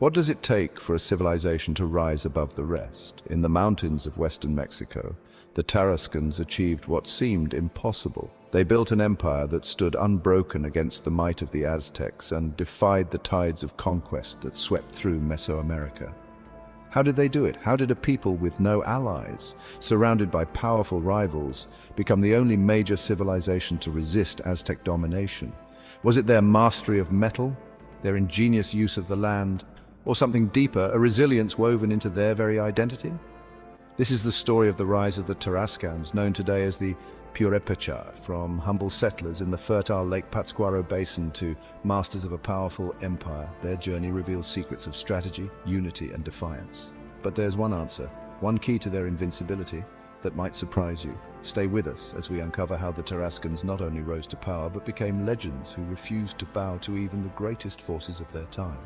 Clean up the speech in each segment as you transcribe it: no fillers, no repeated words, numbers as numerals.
What does it take for a civilization to rise above the rest? In the mountains of western Mexico, the Tarascans achieved what seemed impossible. They built an empire that stood unbroken against the might of the Aztecs and defied the tides of conquest that swept through Mesoamerica. How did they do it? How did a people with no allies, surrounded by powerful rivals, become the only major civilization to resist Aztec domination? Was it their mastery of metal, their ingenious use of the land, or something deeper, a resilience woven into their very identity? This is the story of the rise of the Tarascans, known today as the Purépecha, from humble settlers in the fertile Lake Pátzcuaro basin to masters of a powerful empire. Their journey reveals secrets of strategy, unity, and defiance. But there's one answer, one key to their invincibility that might surprise you. Stay with us as we uncover how the Tarascans not only rose to power, but became legends who refused to bow to even the greatest forces of their time.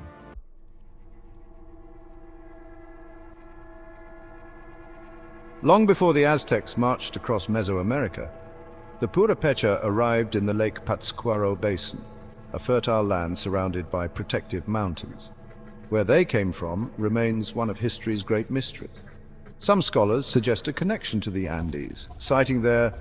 Long before the Aztecs marched across Mesoamerica, the Purépecha arrived in the Lake Pátzcuaro basin, a fertile land surrounded by protective mountains. Where they came from remains one of history's great mysteries. Some scholars suggest a connection to the Andes, citing their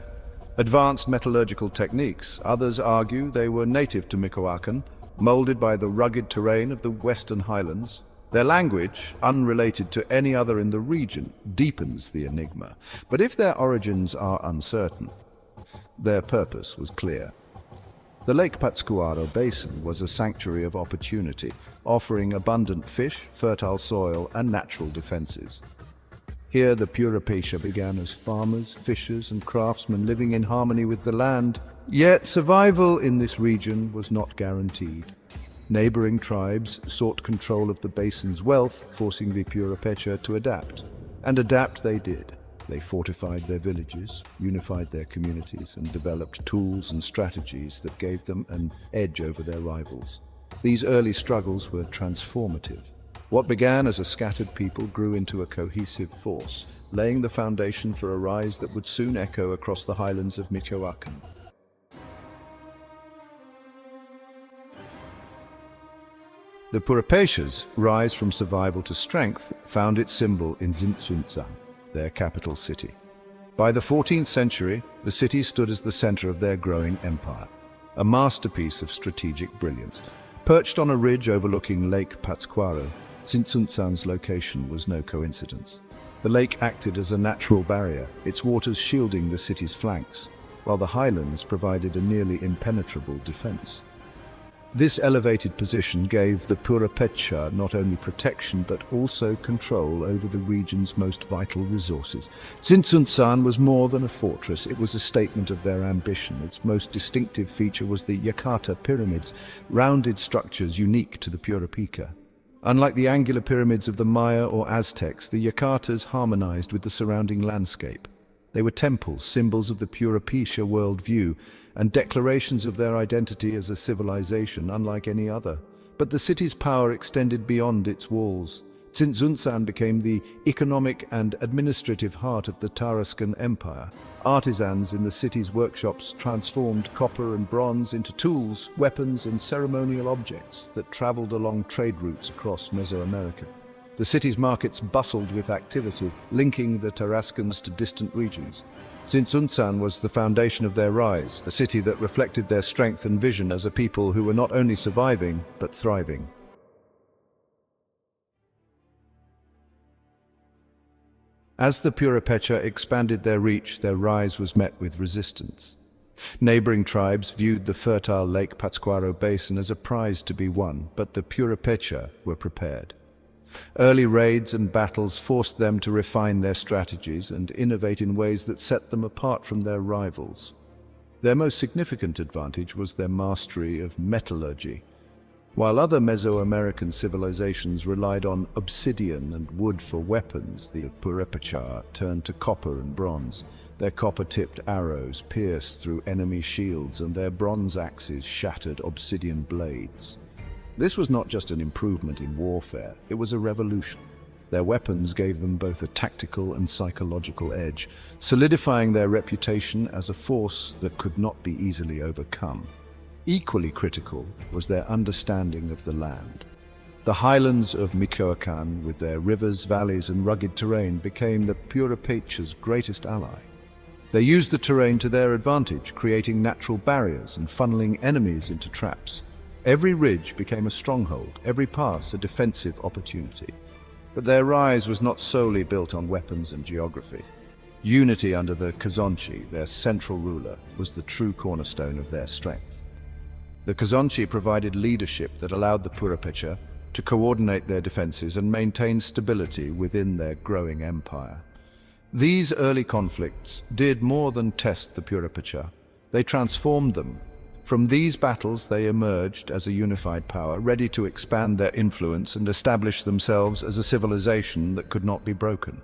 advanced metallurgical techniques. Others argue they were native to Michoacán, molded by the rugged terrain of the western highlands. Their language, unrelated to any other in the region, deepens the enigma. But if their origins are uncertain, their purpose was clear. The Lake Pátzcuaro basin was a sanctuary of opportunity, offering abundant fish, fertile soil, and natural defenses. Here the Purépecha began as farmers, fishers, and craftsmen living in harmony with the land. Yet survival in this region was not guaranteed. Neighboring tribes sought control of the basin's wealth, forcing the Purépecha to adapt. And adapt they did. They fortified their villages, unified their communities, and developed tools and strategies that gave them an edge over their rivals. These early struggles were transformative. What began as a scattered people grew into a cohesive force, laying the foundation for a rise that would soon echo across the highlands of Michoacán. The Purépecha's rise from survival to strength found its symbol in Tzintzuntzan, their capital city. By the 14th century, the city stood as the center of their growing empire, a masterpiece of strategic brilliance. Perched on a ridge overlooking Lake Pátzcuaro, Tzintzuntzan's location was no coincidence. The lake acted as a natural barrier, its waters shielding the city's flanks, while the highlands provided a nearly impenetrable defense. This elevated position gave the Purépecha not only protection but also control over the region's most vital resources. Tzintzuntzan was more than a fortress, it was a statement of their ambition. Its most distinctive feature was the Yácata pyramids, rounded structures unique to the Purépecha. Unlike the angular pyramids of the Maya or Aztecs, the Yácatas harmonized with the surrounding landscape. They were temples, symbols of the Purépecha worldview, and declarations of their identity as a civilization unlike any other. But the city's power extended beyond its walls. Tzintzuntzan became the economic and administrative heart of the Tarascan Empire. Artisans in the city's workshops transformed copper and bronze into tools, weapons, and ceremonial objects that traveled along trade routes across Mesoamerica. The city's markets bustled with activity, linking the Tarascans to distant regions. Tzintzuntzan was the foundation of their rise, a city that reflected their strength and vision as a people who were not only surviving, but thriving. As the Purépecha expanded their reach, their rise was met with resistance. Neighboring tribes viewed the fertile Lake Pátzcuaro basin as a prize to be won, but the Purépecha were prepared. Early raids and battles forced them to refine their strategies and innovate in ways that set them apart from their rivals. Their most significant advantage was their mastery of metallurgy. While other Mesoamerican civilizations relied on obsidian and wood for weapons, the Purépecha turned to copper and bronze. Their copper-tipped arrows pierced through enemy shields, and their bronze axes shattered obsidian blades. This was not just an improvement in warfare, it was a revolution. Their weapons gave them both a tactical and psychological edge, solidifying their reputation as a force that could not be easily overcome. Equally critical was their understanding of the land. The highlands of Michoacán, with their rivers, valleys, and rugged terrain, became the Purépecha's greatest ally. They used the terrain to their advantage, creating natural barriers and funneling enemies into traps. Every ridge became a stronghold, every pass a defensive opportunity. But their rise was not solely built on weapons and geography. Unity under the Kazonchi, their central ruler, was the true cornerstone of their strength. The Kazonchi provided leadership that allowed the Purépecha to coordinate their defenses and maintain stability within their growing empire. These early conflicts did more than test the Purépecha. They transformed them. From these battles they emerged as a unified power, ready to expand their influence and establish themselves as a civilization that could not be broken.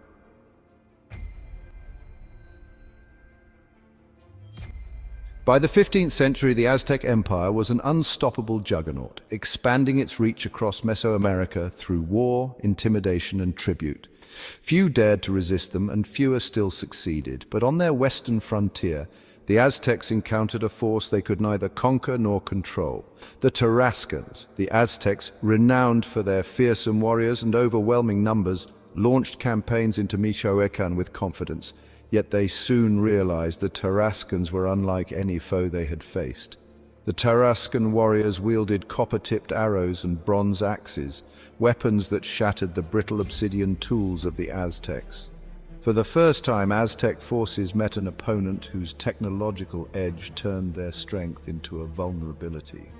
By the 15th century, the Aztec Empire was an unstoppable juggernaut, expanding its reach across Mesoamerica through war, intimidation, and tribute. Few dared to resist them, and fewer still succeeded. But on their western frontier, the Aztecs encountered a force they could neither conquer nor control. The Tarascans, the Aztecs, renowned for their fearsome warriors and overwhelming numbers, launched campaigns into Michoacán with confidence. Yet they soon realized the Tarascans were unlike any foe they had faced. The Tarascan warriors wielded copper-tipped arrows and bronze axes, weapons that shattered the brittle obsidian tools of the Aztecs. For the first time, Aztec forces met an opponent whose technological edge turned their strength into a vulnerability.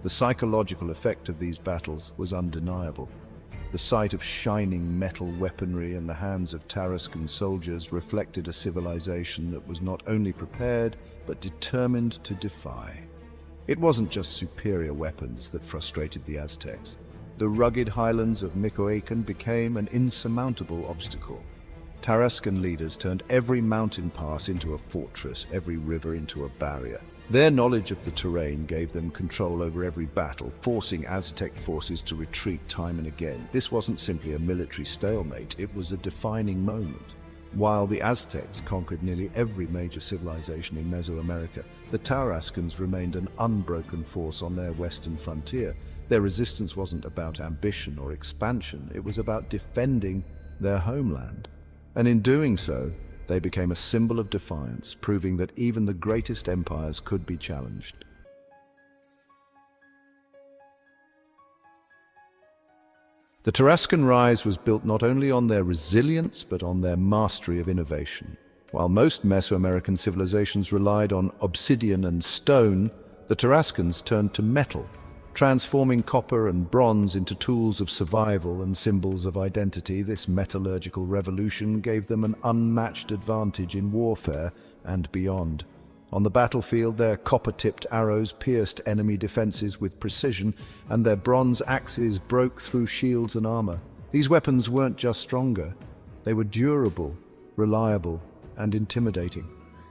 The psychological effect of these battles was undeniable. The sight of shining metal weaponry in the hands of Tarascan soldiers reflected a civilization that was not only prepared, but determined to defy. It wasn't just superior weapons that frustrated the Aztecs. The rugged highlands of Michoacán became an insurmountable obstacle. Tarascan leaders turned every mountain pass into a fortress, every river into a barrier. Their knowledge of the terrain gave them control over every battle, forcing Aztec forces to retreat time and again. This wasn't simply a military stalemate, it was a defining moment. While the Aztecs conquered nearly every major civilization in Mesoamerica, the Tarascans remained an unbroken force on their western frontier. Their resistance wasn't about ambition or expansion, it was about defending their homeland. And in doing so, they became a symbol of defiance, proving that even the greatest empires could be challenged. The Tarascan rise was built not only on their resilience, but on their mastery of innovation. While most Mesoamerican civilizations relied on obsidian and stone, the Tarascans turned to metal, transforming copper and bronze into tools of survival and symbols of identity. This metallurgical revolution gave them an unmatched advantage in warfare and beyond. On the battlefield, their copper-tipped arrows pierced enemy defenses with precision, and their bronze axes broke through shields and armor. These weapons weren't just stronger, they were durable, reliable, and intimidating.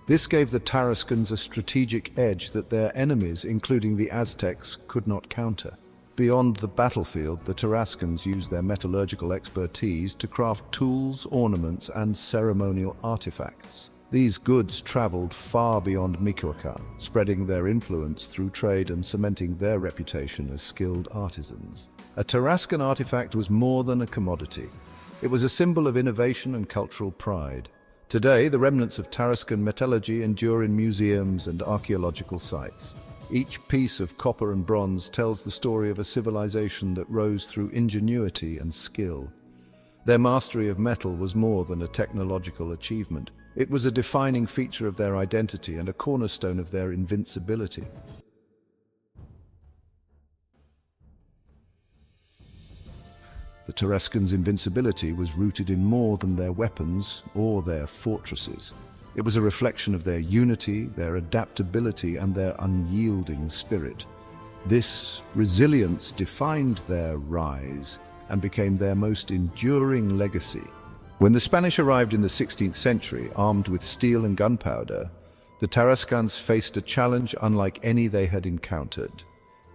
This gave the Tarascans a strategic edge that their enemies, including the Aztecs, could not counter. Beyond the battlefield, the Tarascans used their metallurgical expertise to craft tools, ornaments, and ceremonial artifacts. These goods traveled far beyond Michoacán, spreading their influence through trade and cementing their reputation as skilled artisans. A Tarascan artifact was more than a commodity. It was a symbol of innovation and cultural pride. Today, the remnants of Tarascan metallurgy endure in museums and archaeological sites. Each piece of copper and bronze tells the story of a civilization that rose through ingenuity and skill. Their mastery of metal was more than a technological achievement. It was a defining feature of their identity and a cornerstone of their invincibility. The Tarascans' invincibility was rooted in more than their weapons or their fortresses. It was a reflection of their unity, their adaptability, and their unyielding spirit. This resilience defined their rise and became their most enduring legacy. When the Spanish arrived in the 16th century, armed with steel and gunpowder, the Tarascans faced a challenge unlike any they had encountered.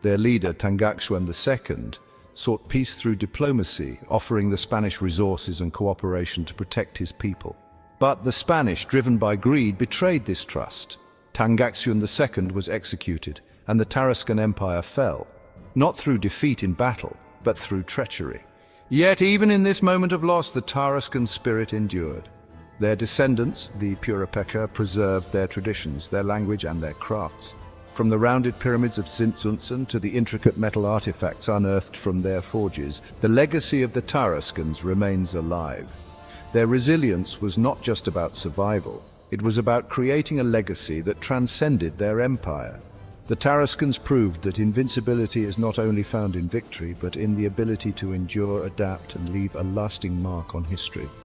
Their leader, Tangakxuan II, sought peace through diplomacy, offering the Spanish resources and cooperation to protect his people. But the Spanish, driven by greed, betrayed this trust. Tangakxuan II was executed, and the Tarascan Empire fell, not through defeat in battle, but through treachery. Yet even in this moment of loss, the Tarascan spirit endured. Their descendants, the Purépecha, preserved their traditions, their language and their crafts. From the rounded pyramids of Tzintzuntzan to the intricate metal artifacts unearthed from their forges, the legacy of the Tarascans remains alive. Their resilience was not just about survival, it was about creating a legacy that transcended their empire. The Tarascans proved that invincibility is not only found in victory, but in the ability to endure, adapt, and leave a lasting mark on history.